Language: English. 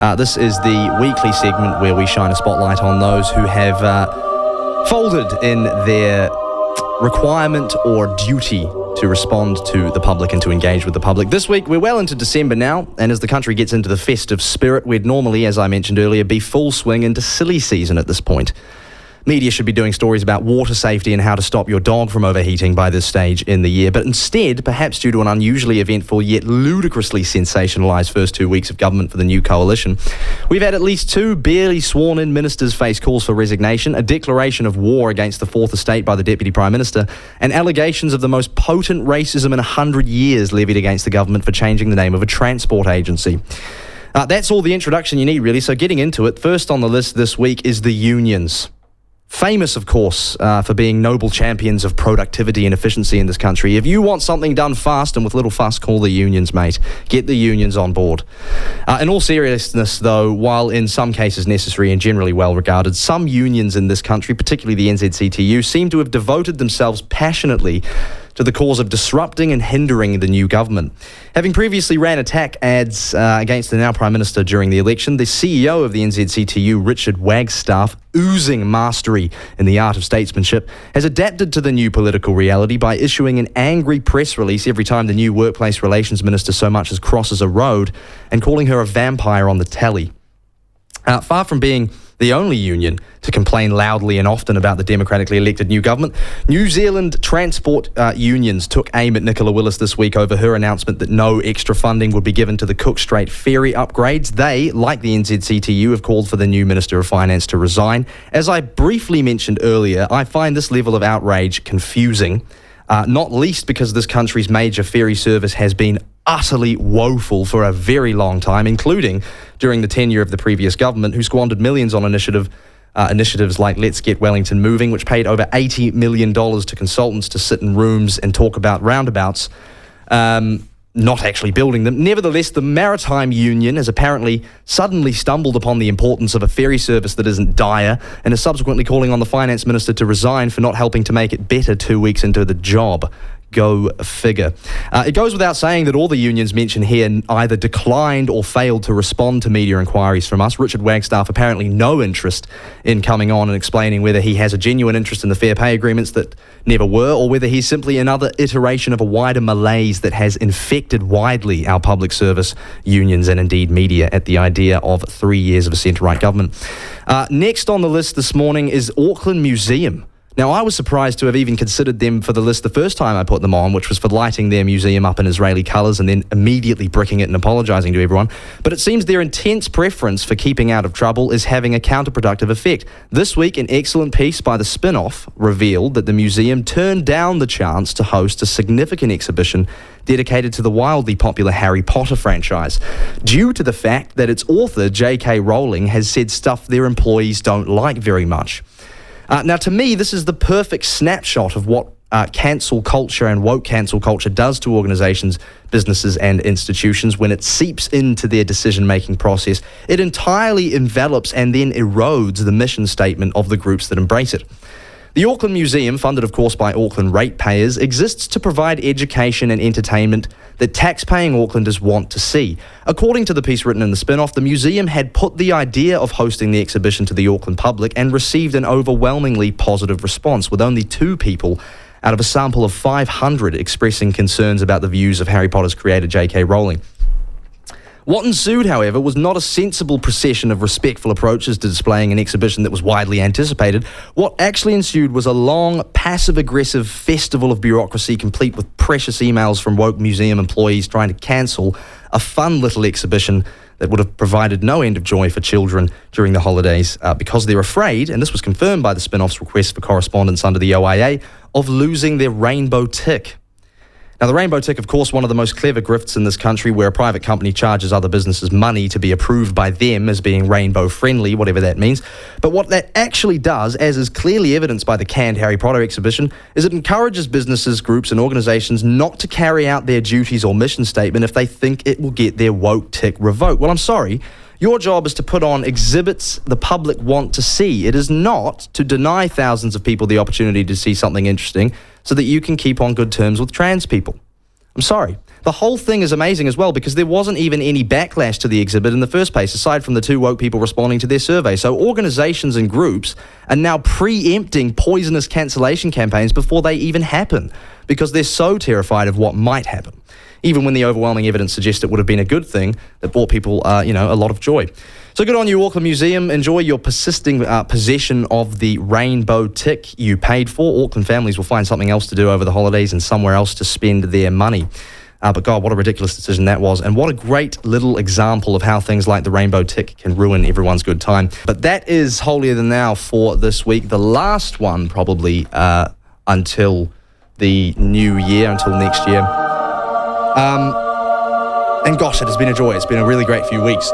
This is the weekly segment where we shine a spotlight on those who have folded in their requirement or duty to respond to the public and to engage with the public. This week, we're well into December now, and as the country gets into the festive spirit, we'd normally, as I mentioned earlier, be full swing into silly season at this point. Media should be doing stories about water safety and how to stop your dog from overheating by this stage in the year. But instead, perhaps due to an unusually eventful yet ludicrously sensationalised first 2 weeks of government for the new coalition, we've had at least two barely sworn-in ministers face calls for resignation, a declaration of war against the Fourth Estate by the Deputy Prime Minister, and allegations of the most potent racism in 100 years levied against the government for changing the name of a transport agency. That's all the introduction you need, really. So getting into it, first on the list this week is the unions. Famous, of course, for being noble champions of productivity and efficiency in this country. If you want something done fast and with little fuss, call the unions, mate. Get the unions on board. In all seriousness, though, while in some cases necessary and generally well regarded, some unions in this country, particularly the NZCTU, seem to have devoted themselves passionately to the cause of disrupting and hindering the new government. Having previously ran attack ads against the now Prime Minister during the election, the CEO of the NZCTU, Richard Wagstaff, oozing mastery in the art of statesmanship, has adapted to the new political reality by issuing an angry press release every time the new Workplace Relations Minister so much as crosses a road and calling her a vampire on the telly. Far from being the only union to complain loudly and often about the democratically elected new government, New Zealand transport unions took aim at Nicola Willis this week over her announcement that no extra funding would be given to the Cook Strait ferry upgrades. They, like the NZCTU, have called for the new Minister of Finance to resign. As I briefly mentioned earlier, I find this level of outrage confusing, not least because this country's major ferry service has been utterly woeful for a very long time, including during the tenure of the previous government, who squandered millions on initiatives like Let's Get Wellington Moving, which paid over $80 million to consultants to sit in rooms and talk about roundabouts, not actually building them. Nevertheless, the Maritime Union has apparently suddenly stumbled upon the importance of a ferry service that isn't dire and is subsequently calling on the Finance Minister to resign for not helping to make it better 2 weeks into the job. Go figure. It goes without saying that all the unions mentioned here either declined or failed to respond to media inquiries from us. Richard Wagstaff apparently no interest in coming on and explaining whether he has a genuine interest in the fair pay agreements that never were, or whether he's simply another iteration of a wider malaise that has infected widely our public service unions and indeed media at the idea of 3 years of a centre-right government. Next on the list this morning is Auckland Museum. Now, I was surprised to have even considered them for the list the first time I put them on, which was for lighting their museum up in Israeli colours and then immediately bricking it and apologising to everyone. But it seems their intense preference for keeping out of trouble is having a counterproductive effect. This week, an excellent piece by The Spin-Off revealed that the museum turned down the chance to host a significant exhibition dedicated to the wildly popular Harry Potter franchise, due to the fact that its author, J.K. Rowling, has said stuff their employees don't like very much. Now, to me, this is the perfect snapshot of what cancel culture and woke cancel culture does to organisations, businesses and institutions when it seeps into their decision-making process. It entirely envelops and then erodes the mission statement of the groups that embrace it. The Auckland Museum, funded of course by Auckland ratepayers, exists to provide education and entertainment that tax-paying Aucklanders want to see. According to the piece written in The Spin-Off, the museum had put the idea of hosting the exhibition to the Auckland public and received an overwhelmingly positive response, with only 2 people out of a sample of 500 expressing concerns about the views of Harry Potter's creator J.K. Rowling. What ensued, however, was not a sensible procession of respectful approaches to displaying an exhibition that was widely anticipated. What actually ensued was a long, passive-aggressive festival of bureaucracy, complete with precious emails from woke museum employees trying to cancel a fun little exhibition that would have provided no end of joy for children during the holidays because they're afraid, and this was confirmed by the Spin-Off's request for correspondence under the OIA, of losing their rainbow tick. Now, the rainbow tick, of course, one of the most clever grifts in this country, where a private company charges other businesses money to be approved by them as being rainbow friendly, whatever that means. But what that actually does, as is clearly evidenced by the canned Harry Potter exhibition, is it encourages businesses, groups and organisations not to carry out their duties or mission statement if they think it will get their woke tick revoked. Well, I'm sorry. Your job is to put on exhibits the public want to see. It is not to deny thousands of people the opportunity to see something interesting so that you can keep on good terms with trans people. I'm sorry. the whole thing is amazing as well, because there wasn't even any backlash to the exhibit in the first place, aside from the 2 woke people responding to their survey. So organisations and groups are now preempting poisonous cancellation campaigns before they even happen, because they're so terrified of what might happen, even when the overwhelming evidence suggests it would have been a good thing that brought people, a lot of joy. So good on you, Auckland Museum. Enjoy your persisting possession of the rainbow tick you paid for. Auckland families will find something else to do over the holidays and somewhere else to spend their money. But God, what a ridiculous decision that was. And what a great little example of how things like the rainbow tick can ruin everyone's good time. But that is Holier Than Thou for this week. The last one probably until the new year, until next year. And gosh, it has been a joy. It's been a really great few weeks.